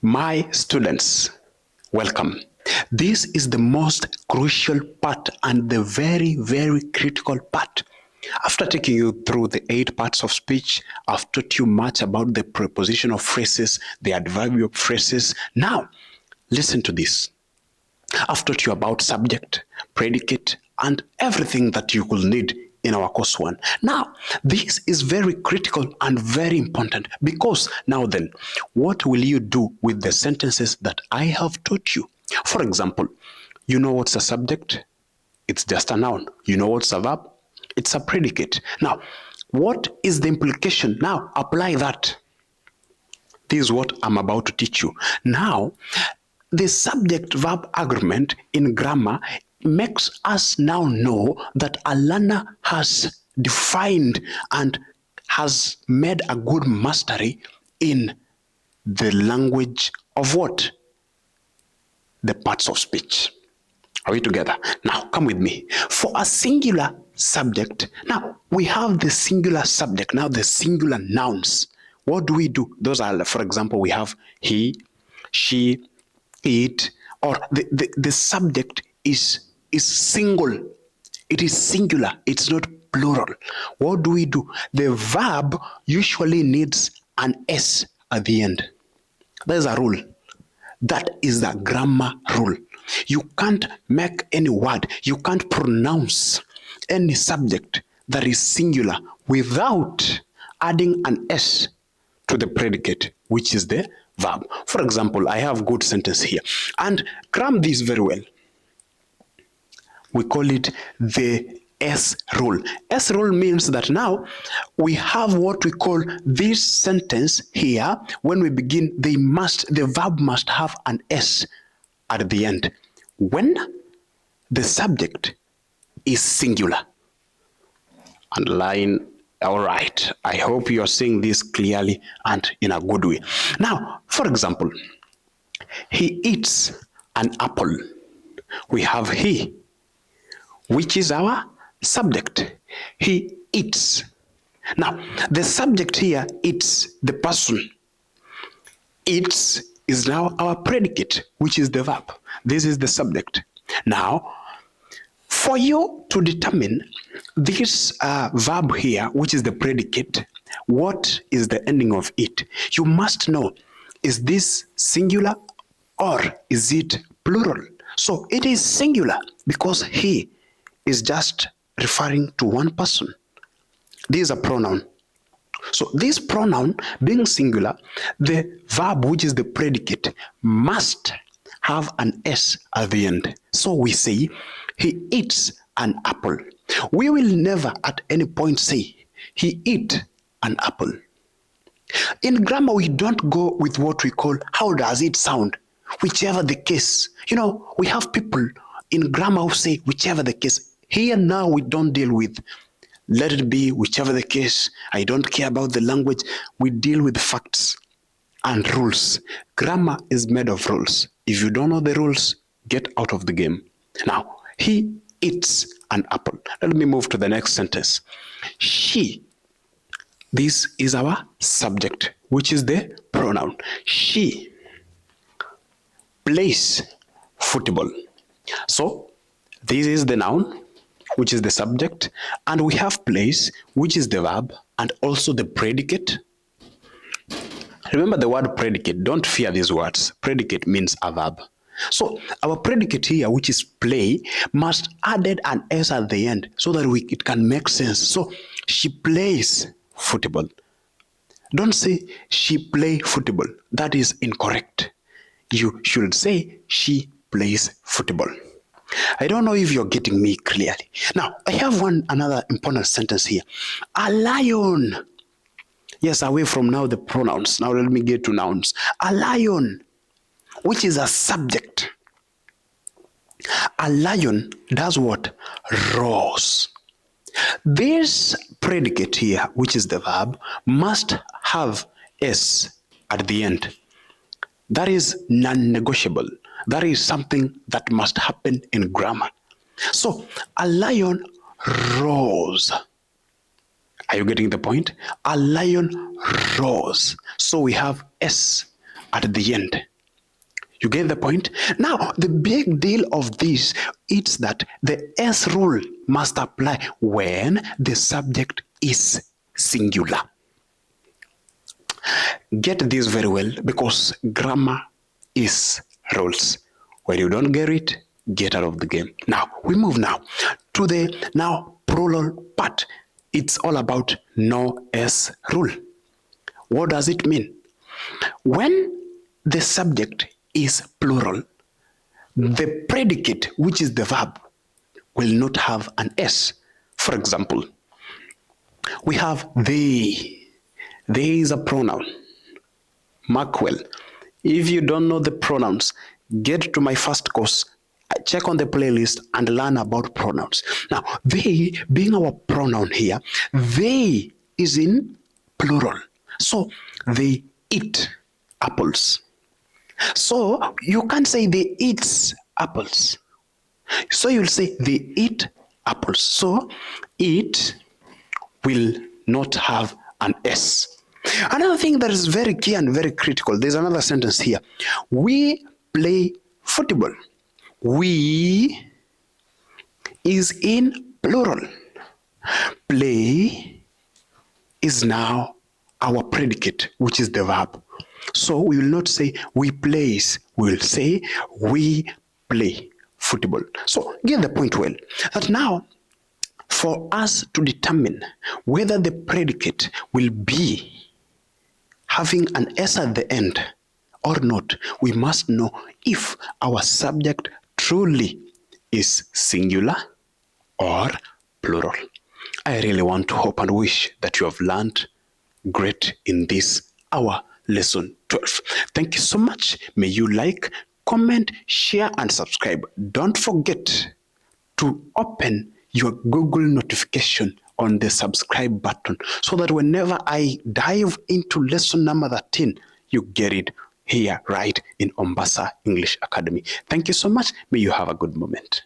My students, welcome. This is the most crucial part and the very, very critical part. After taking you through the 8 parts of speech, I've taught you much about the prepositional phrases, the adverbial phrases. Now, listen to this. I've taught you about subject, predicate, and everything that you will need in our course 1. Now, this is very critical and very important because now then, what will you do with the sentences that I have taught you? For example, you know what's a subject? It's just a noun. You know what's a verb? It's a predicate. Now, what is the implication? Now, apply that. This is what I'm about to teach you. Now, the subject-verb agreement in grammar makes us now know that a learner has defined and has made a good mastery in the language of what? The parts of speech. Are we together? Now, come with me. For a singular subject, now we have the singular subject, now the singular nouns. What do we do? Those are, for example, we have he, she, it, or the subject is single. It is singular. It's not plural. What do we do? The verb usually needs an S at the end. There's a rule. That is the grammar rule. You can't make any word, you can't pronounce any subject that is singular without adding an S to the predicate, which is the verb. For example, I have good sentence here. And cram this very well. We call it the S rule. S rule means that now we have what we call this sentence here. When we begin, the verb must have an S at the end when the subject is singular. Underline. All right. I hope you are seeing this clearly and in a good way. Now, for example, he eats an apple. We have he, which is our subject. He eats. Now, the subject here, it's the person. Eats is now our predicate, which is the verb. This is the subject. Now, for you to determine this verb here, which is the predicate, what is the ending of it? You must know, is this singular or is it plural? So it is singular because he is just referring to one person. This is a pronoun. So this pronoun being singular, the verb, which is the predicate, must have an S at the end. So we say, he eats an apple. We will never at any point say, he eat an apple. In grammar, we don't go with what we call, how does it sound? Whichever the case. You know, we have people in grammar who say, whichever the case. Here now, we don't deal with, let it be, whichever the case. I don't care about the language. We deal with facts and rules. Grammar is made of rules. If you don't know the rules, get out of the game. Now, he eats an apple. Let me move to the next sentence. She. This is our subject, which is the pronoun. She plays football. So, this is the noun, which is the subject, and we have plays, which is the verb, and also the predicate. Remember the word predicate. Don't fear these words. Predicate means a verb. So our predicate here, which is play, must add an S at the end so that it can make sense. So she plays football. Don't say she play football. That is incorrect. You should say she plays football. I don't know if you're getting me clearly. Now, I have another important sentence here. A lion. Yes, away from now the pronouns. Now let me get to nouns. A lion, which is a subject. A lion does what? Roars. This predicate here, which is the verb, must have S at the end. That is non-negotiable. That is something that must happen in grammar. So, a lion roars. Are you getting the point? A lion roars. So we have S at the end. You get the point? Now, the big deal of this is that the S rule must apply when the subject is singular. Get this very well, because grammar is rules. When you don't get it, get out of the game. Now, we move now to the plural part. It's all about no S rule. What does it mean? When the subject is plural, the predicate, which is the verb, will not have an S. For example, we have they. They is a pronoun. Mark well. If you don't know the pronouns, get to my first course, check on the playlist and learn about pronouns. Now, they being our pronoun here, they is in plural. So, they eat apples. So, you can't say they eats apples. So, you'll say they eat apples. So, it will not have an S. Another thing that is very key and very critical, there's another sentence here. We play football. We is in plural. Play is now our predicate, which is the verb. So we will not say we plays, we will say we play football. So get the point well. That now, for us to determine whether the predicate will be having an S at the end or not, we must know if our subject truly is singular or plural. I really want to hope and wish that you have learned great in this, our lesson 12. Thank you so much. May you like, comment, share, and subscribe. Don't forget to open your Google notification on the subscribe button so that whenever I dive into lesson number 13, you get it here right in Mombasa English Academy. Thank you so much. May you have a good moment.